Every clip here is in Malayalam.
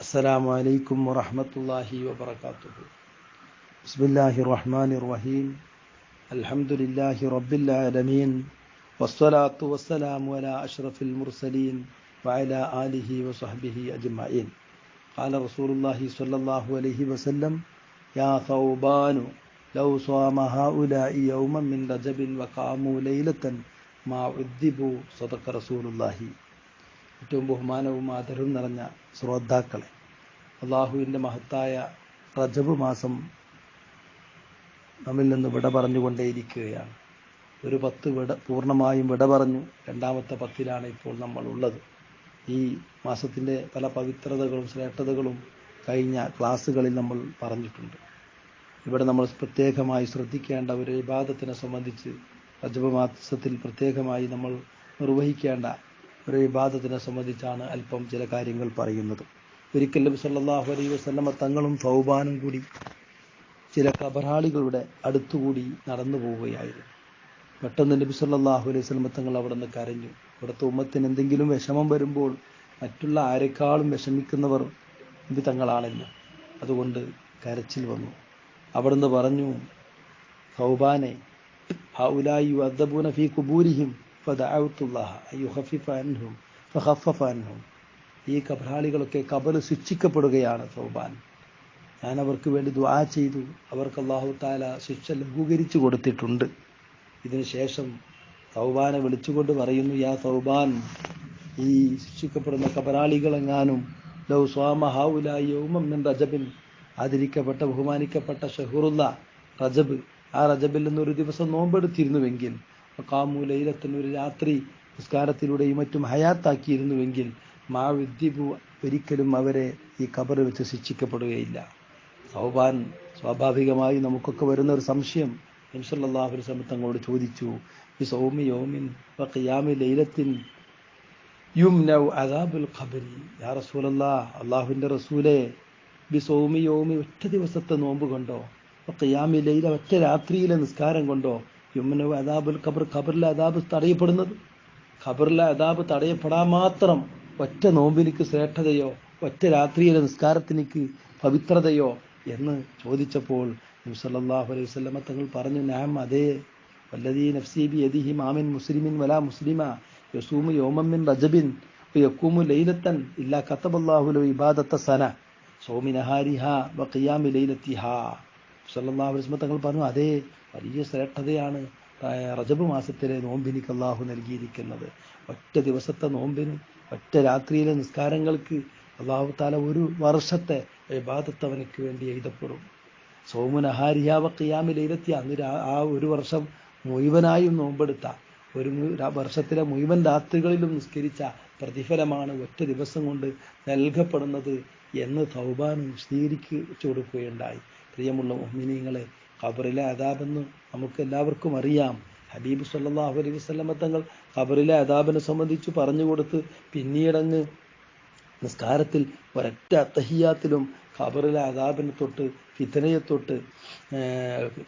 السلام عليكم ورحمة الله وبركاته. بسم الله الرحمن الرحيم. الحمد لله رب العالمين والصلاة والسلام على أشرف المرسلين وعلى آله وصحبه أجمعين. قال رسول الله صلى الله عليه وسلم: يا ثوبان لو صام هؤلاء يوما من رجب وقاموا ليلة ما عذبوا. صدق رسول الله. ഏറ്റവും ബഹുമാനവും ആദരവും നിറഞ്ഞ ശ്രോതാക്കളെ, അള്ളാഹുവിൻ്റെ മഹത്തായ റജബ് മാസം നമ്മിൽ നിന്ന് വിട പറഞ്ഞുകൊണ്ടേയിരിക്കുകയാണ്. ഒരു 10 പൂർണ്ണമായും വിട പറഞ്ഞു. രണ്ടാമത്തെ 10ലാണ് ഇപ്പോൾ നമ്മൾ ഉള്ളത്. ഈ മാസത്തിൻ്റെ പല പവിത്രതകളും ശ്രേഷ്ഠതകളും കഴിഞ്ഞ ക്ലാസ്സുകളിൽ നമ്മൾ പറഞ്ഞിട്ടുണ്ട്. ഇവിടെ നമ്മൾ പ്രത്യേകമായി ശ്രദ്ധിക്കേണ്ട ഒരു ഇബാദത്തിനെ സംബന്ധിച്ച്, റജബ് മാസത്തിൽ പ്രത്യേകമായി നമ്മൾ നിർവഹിക്കേണ്ട ഒരു ഇബാദത്തിനെ സംബന്ധിച്ചാണ് അല്പം ചില കാര്യങ്ങൾ പറയുന്നത്. ഒരിക്കൽ നബി സല്ലല്ലാഹു അലൈഹി വസല്ലമ തങ്ങളും തൗബാനും കൂടി ചില കബറാളികളുടെ അടുത്തുകൂടി നടന്നു പോവുകയായിരുന്നു. പെട്ടെന്ന് നബി സല്ലല്ലാഹു അലൈഹി വസല്ലമ തങ്ങൾ അവിടെ നിന്ന് കരഞ്ഞു. ഇവിടുത്തെ ഉമ്മത്തിന് എന്തെങ്കിലും വിഷമം വരുമ്പോൾ മറ്റുള്ള ആരെക്കാളും വിഷമിക്കുന്നവർ നബി തങ്ങളാണല്ലോ. അതുകൊണ്ട് കരച്ചിൽ വന്നു. അവിടുന്ന് പറഞ്ഞു: തൗബാനെ, ഹൗലായി യുഅദ്ദബൂന ഫീ ഖുബൂരിഹിം ഫദഅഉതുല്ലാഹ അയ്യുഖഫിഫ അൻഹും ഫഖഫഫ അൻഹും. ഈ കബറാളികളൊക്കെ ഖബർ ശിക്ഷിക്കപ്പെടുകയാണ് തൗബാൻ. ഞാൻ അവർക്ക് വേണ്ടി ദുആ ചെയ്തു. അവർക്ക് അല്ലാഹു തആല ശിക്ഷ ലഘൂകരിച്ചു കൊടുത്തിട്ടുണ്ട്. ഇതിനുശേഷം തൗബാനെ വിളിച്ചുകൊണ്ട് പറയുന്നു: യാ തൗബാൻ, ഈ ശിക്ഷിക്കപ്പെടുന്ന കബറാളികളെങ്ങാനും ലൗ സ്വാമ ഹൗലായി യൗമൻ മിൻ റജബിൻ, ആദരിക്കപ്പെട്ട ബഹുമാനിക്കപ്പെട്ട ഷഹറുള്ള റജബ്, ആ റജബിൽ നിന്നൊരു ദിവസം നോമ്പെടുത്തിരുന്നുവെങ്കിൽ, ഖാമു ലൈലത്തൻ, ഒരു രാത്രി നിസ്കാരത്തിലൂടെയും മറ്റും ഹയാത്താക്കിയിരുന്നുവെങ്കിൽ, മാ വിദ്ദിബു, ഒരിക്കലും അവരെ ഈ ഖബർ വെച്ച് ശിക്ഷിക്കപ്പെടുകയില്ല. തൗബാൻ സ്വാഭാവികമായി നമുക്കൊക്കെ വരുന്ന ഒരു സംശയം. നബി സല്ലല്ലാഹു അലൈഹി വസല്ലം തങ്ങളോട് ചോദിച്ചു: ബി സൗമി യൗമിൻ വ ഖിയാമി ലൈലത്തിൻ യുംനഉ അദാബുൽ ഖബരി. യാ റസൂലല്ലാഹ്, അല്ലാഹുവിൻ്റെ റസൂലേ, ബി സൗമി യൗമി, ഒറ്റ ദിവസത്തെ നോമ്പ് കൊണ്ടോ, വ ഖിയാമി ലൈല, ഒറ്റ രാത്രിയിലെ നിസ്കാരം കൊണ്ടോ, യുംനഉ അദാബുൽ ഖബർ, ഖബറിലെ അദാബ് തടയപ്പെടുന്നത്. ഖബറിലെ അദാബ് തടയപ്പെടാൻ മാത്രം ഒറ്റ നോമ്പിനിക്ക് ശ്രേഷ്ഠതയോ, ഒറ്റ രാത്രിയിലെ നിസ്കാരത്തിനിക്ക് പവിത്രതയോ എന്ന് ചോദിച്ചപ്പോൾ നബി സല്ലല്ലാഹു അലൈഹി വസല്ലമ തങ്ങൾ പറഞ്ഞു: നഅം, അതേ. വല്ലദീ നഫ്സി ബിയദിഹി മാ മിൻ മുസ്ലിമിൻ വലാ മുസ്ലിമ യസൂമു യൗമൻ മിൻ റജബിൻ വയഖൂമു ലൈലത്തൻ ഇല്ലാ കതബല്ലാഹു ലഹു ഇബാദത സന സൗമി നഹാരിഹാ വഖിയാമി ലൈലത്തിഹാ. സല്ലല്ലാഹു അലൈഹി വസല്ലമ തങ്ങൾ പറഞ്ഞു: അതേ, വലിയ ശ്രേഷ്ഠതയാണ് റജബ് മാസത്തിലെ നോമ്പിനിക്ക് അല്ലാഹു നൽകിയിരിക്കുന്നത്. ഒറ്റ ദിവസത്തെ നോമ്പിന്, ഒറ്റ രാത്രിയിലെ നിസ്കാരങ്ങൾക്ക് അല്ലാഹു തആല ഒരു വർഷത്തെ ഇബാദത്ത് അവനക്ക് വേണ്ടി എഴുതപ്പെടും. സൗമു നഹാരിഹാ വഖിയാമി ലൈലത്തിഹാ, അന്ന് ആ ഒരു വർഷം മുഴുവനായും നോമ്പെടുത്ത, ഒരു വർഷത്തിലെ മുഴുവൻ രാത്രികളിലും നിസ്കരിച്ച പ്രതിഫലമാണ് ഒറ്റ ദിവസം കൊണ്ട് നൽകപ്പെടുന്നത് എന്ന് തൗബാൻ വിശദീകരിച്ചു കൊടുക്കുകയുണ്ടായി. പ്രിയമുള്ള മുഅ്മിനീങ്ങളെ, ഖബറിലെ അദാബെന്ന് നമുക്ക് എല്ലാവർക്കും അറിയാം. ഹബീബ് സല്ലല്ലാഹു അലൈഹി വസല്ലമ തങ്ങൾ ഖബറിലെ അദാബിനെ സംബന്ധിച്ച് പറഞ്ഞു കൊടുത്ത് പിന്നീടങ്ങ് നിസ്കാരത്തിൽ ഒരൊറ്റ അത്തഹിയാത്തിലും ഖബറിലെ അദാബിനെ തൊട്ട്, ഫിത്നയെ തൊട്ട്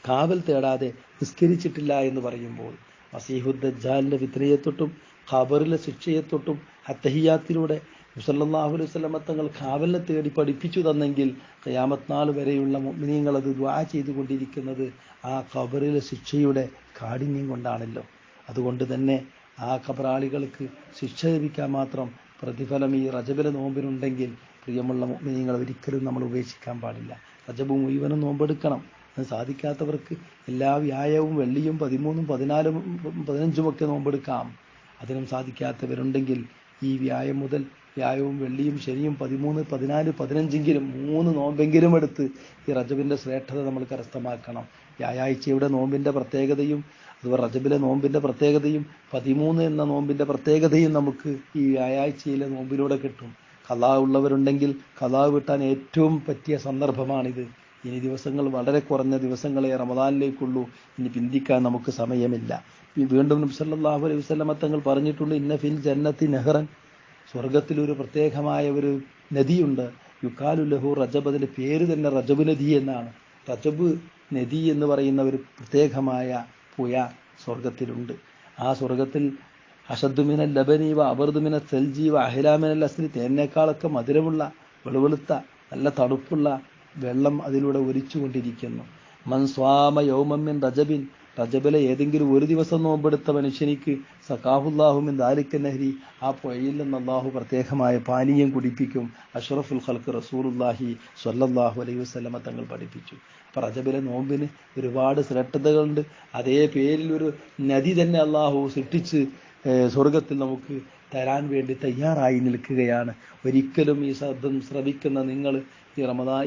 കാവൽ തേടാതെ നിസ്കരിച്ചിട്ടില്ല എന്ന് പറയുമ്പോൾ, മസീഹുദ് ദജ്ജാലിൻ്റെ ഫിത്നയെ തൊട്ടും ഖബറിലെ ശിക്ഷയെ തൊട്ടും അത്തഹിയാത്തിലൂടെ സല്ലല്ലാഹു അലൈഹി വസല്ലമ തങ്ങൾ കാവലിനെ തേടി പഠിപ്പിച്ചു തന്നെങ്കിൽ, ഖിയാമത്ത് നാൾ വരെയുള്ള മുഅ്മിനീങ്ങൾ അത് ദുആ ചെയ്തുകൊണ്ടിരിക്കുന്നത് ആ ഖബറിലെ ശിക്ഷയുടെ കാഠിന്യം കൊണ്ടാണല്ലോ. അതുകൊണ്ട് തന്നെ ആ ഖബറാളികൾക്ക് ശിക്ഷ ലഭിക്കാൻ മാത്രം പ്രതിഫലം ഈ റജബിലെ നോമ്പിനുണ്ടെങ്കിൽ, പ്രിയമുള്ള മുഅ്മിനീങ്ങൾ, ഒരിക്കലും നമ്മൾ ഉപേക്ഷിക്കാൻ പാടില്ല. റജബ് മുഴുവനും നോമ്പെടുക്കണം. അത് സാധിക്കാത്തവർക്ക് എല്ലാ വ്യാഴവും വെള്ളിയും 13, 14, 15 ഒക്കെ നോമ്പെടുക്കാം. അതിനും സാധിക്കാത്തവരുണ്ടെങ്കിൽ ഈ വ്യാഴം മുതൽ വ്യാഴവും വെള്ളിയും ശനിയും 13, 14, 15 3 നോമ്പെങ്കിലും എടുത്ത് ഈ റജബിൻ്റെ ശ്രേഷ്ഠത നമ്മൾ കരസ്ഥമാക്കണം. വ്യാഴാഴ്ചയുടെ നോമ്പിൻ്റെ പ്രത്യേകതയും അതുപോലെ റജബിലെ നോമ്പിൻ്റെ പ്രത്യേകതയും 13 എന്ന നോമ്പിൻ്റെ പ്രത്യേകതയും നമുക്ക് ഈ വ്യാഴാഴ്ചയിലെ നോമ്പിലൂടെ കിട്ടും. ഖളാ ഉള്ളവരുണ്ടെങ്കിൽ ഖളാ വിട്ടാൻ ഏറ്റവും പറ്റിയ സന്ദർഭമാണിത്. ഇനി ദിവസങ്ങൾ വളരെ കുറഞ്ഞ ദിവസങ്ങളെ റമദാനിലേക്കുള്ളൂ. ഇനി പിന്തിക്കാൻ നമുക്ക് സമയമില്ല. വീണ്ടും നബി സല്ലല്ലാഹു അലൈഹി വസല്ലമ തങ്ങൾ പറഞ്ഞിട്ടുണ്ട്: ഇന്ന ഫിൽ ജന്നത്തി നഹറൻ, സ്വർഗത്തിലൊരു പ്രത്യേകമായ ഒരു നദിയുണ്ട്. യുക്കാലു ലഹു റജബ്, അതിൻ്റെ പേര് തന്നെ റജബ് നദി എന്നാണ്. റജബ് നദി എന്ന് പറയുന്ന ഒരു പ്രത്യേകമായ പുഴ സ്വർഗത്തിലുണ്ട്. ആ സ്വർഗത്തിൽ അഷദ്ദുമിനൽ ലബനി വ അബർദുമിന സെൽജി വ അഹിലാമിനൽ അസ്രി, തേനേക്കാളൊക്കെ മധുരമുള്ള വെളുവെളുത്ത നല്ല തണുപ്പുള്ള വെള്ളം അതിലൂടെ ഒലിച്ചുകൊണ്ടിരിക്കുന്നു. മൻ സ്വാമ യൗമം മിൻ റജബിൻ, റജബിലെ ഏതെങ്കിലും ഒരു ദിവസം നോമ്പെടുത്ത മനുഷ്യനിക്ക് സഖാഹുല്ലാഹു മിൻ ദാലിക നഹരി, ആ പുഴയിൽ നിന്ന് അള്ളാഹു പ്രത്യേകമായ പാനീയം കുടിപ്പിക്കും. അഷ്റഫുൽ ഖൽഖ് റസൂലുള്ളാഹി സ്വല്ലല്ലാഹു അലൈഹി വസല്ലമ തങ്ങൾ പഠിപ്പിച്ചു. അപ്പൊ റജബിലെ നോമ്പിന് ഒരുപാട് ശ്രേഷ്ഠതകളുണ്ട്. അതേ പേരിൽ ഒരു നദി തന്നെ അള്ളാഹു സൃഷ്ടിച്ച് സ്വർഗത്തിൽ നമുക്ക് തരാൻ വേണ്ടി തയ്യാറായി നിൽക്കുകയാണ്. ഒരിക്കലും ഈ ശബ്ദം ശ്രവിക്കുന്ന നിങ്ങൾ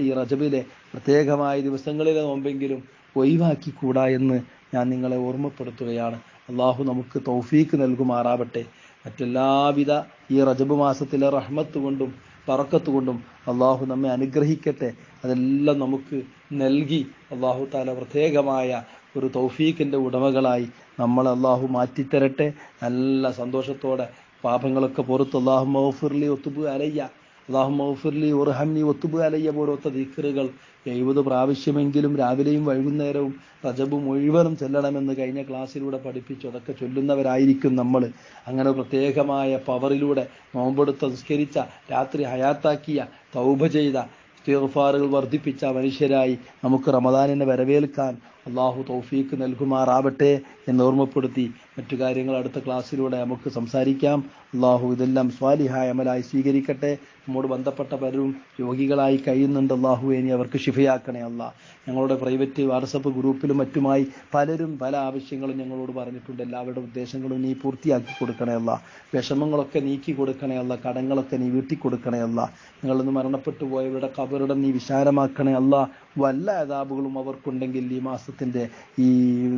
ഈ റജബിലെ പ്രത്യേകമായ ദിവസങ്ങളിലെ നോമ്പെങ്കിലും ഒഴിവാക്കിക്കൂടാ എന്ന് ഞാൻ നിങ്ങളെ ഓർമ്മപ്പെടുത്തുകയാണ്. അള്ളാഹു നമുക്ക് തൗഫീക്ക് നൽകുമാറാവട്ടെ. മറ്റെല്ലാവിധ ഈ റജബ് മാസത്തിലെ റഹ്മത്ത് കൊണ്ടും ബറക്കത്ത് കൊണ്ടും അള്ളാഹു നമ്മെ അനുഗ്രഹിക്കട്ടെ. അതെല്ലാം നമുക്ക് നൽകി അള്ളാഹു താല പ്രത്യേകമായ ഒരു തൗഫീക്കിൻ്റെ ഉടമകളായി നമ്മളെ അള്ളാഹു മാറ്റിത്തരട്ടെ. നല്ല സന്തോഷത്തോടെ പാപങ്ങളൊക്കെ പുറത്ത് അല്ലാഹുമ്മ ഗഫിർലി വതുബ് അലയ്യ, അല്ലാഹുമ്മ ഗഫിർലി വർഹംനി വതുബ് അലയ്യ പോലത്തെ ദിക്റുകൾ 70 പ്രാവശ്യമെങ്കിലും രാവിലെയും വൈകുന്നേരവും റജബ് മുഴുവനും ചൊല്ലണമെന്ന് കഴിഞ്ഞ ക്ലാസ്സിലൂടെ പഠിപ്പിച്ചു. അതൊക്കെ ചൊല്ലുന്നവരായിരിക്കും നമ്മൾ. അങ്ങനെ പ്രത്യേകമായ പവറിലൂടെ നോമ്പെടുത്ത് നിസ്കരിച്ച, രാത്രി ഹയാത്താക്കിയ, തൗബ ചെയ്ത, ഇസ്തിഗ്ഫാറുകൾ വർദ്ധിപ്പിച്ച മനുഷ്യരായി നമുക്ക് റമദാനിനെ വരവേൽക്കാൻ അള്ളാഹു തൗഫീക്ക് നൽകുമാറാവട്ടെ എന്ന് ഓർമ്മപ്പെടുത്തി മറ്റു കാര്യങ്ങൾ അടുത്ത ക്ലാസ്സിലൂടെ നമുക്ക് സംസാരിക്കാം. അള്ളാഹു ഇതെല്ലാം സ്വാലിഹായ അമലായി സ്വീകരിക്കട്ടെ. നമ്മോട് ബന്ധപ്പെട്ട പലരും രോഗികളായി കഴിയുന്നുണ്ട്. അള്ളാഹു ഇനി അവർക്ക് ശിഫയാക്കണേ അല്ലാ. ഞങ്ങളുടെ പ്രൈവറ്റ് വാട്സപ്പ് ഗ്രൂപ്പിലും മറ്റുമായി പലരും പല ആവശ്യങ്ങളും ഞങ്ങളോട് പറഞ്ഞിട്ടുണ്ട്. എല്ലാവരുടെ ഉദ്ദേശങ്ങളും നീ പൂർത്തിയാക്കി കൊടുക്കണേ അല്ലാ. വിഷമങ്ങളൊക്കെ നീക്കി കൊടുക്കണേ അല്ലാ. കടങ്ങളൊക്കെ നീ വീട്ടി കൊടുക്കണേ അല്ലാ. ഞങ്ങളിന്ന് മരണപ്പെട്ടു പോയവരുടെ ഖബറിടം നീ വിശാലമാക്കണേ അല്ലാ. വല്ല അദാബുകളും അവർക്കുണ്ടെങ്കിൽ ഈ മാസത്തിൻ്റെ ഈ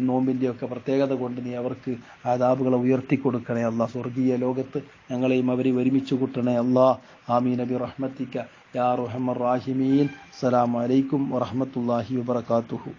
നോമ്പിൻ്റെ ഒക്കെ പ്രത്യേകത കൊണ്ട് നീ അവർക്ക് അദാബുകളെ ഉയർത്തിക്കൊടുക്കണേ അല്ലാ. സ്വർഗീയ ലോകത്ത് ഞങ്ങളെയും അവരെ ഒരുമിച്ച് കൂട്ടണേ അല്ലാ. ആമീൻ ബി റഹ്മത്തിക യാ അർഹമർ റാഹിമീൻ. അസ്സലാമു അലൈക്കും വറഹ്മത്തുള്ളാഹി വബറകാതുഹു.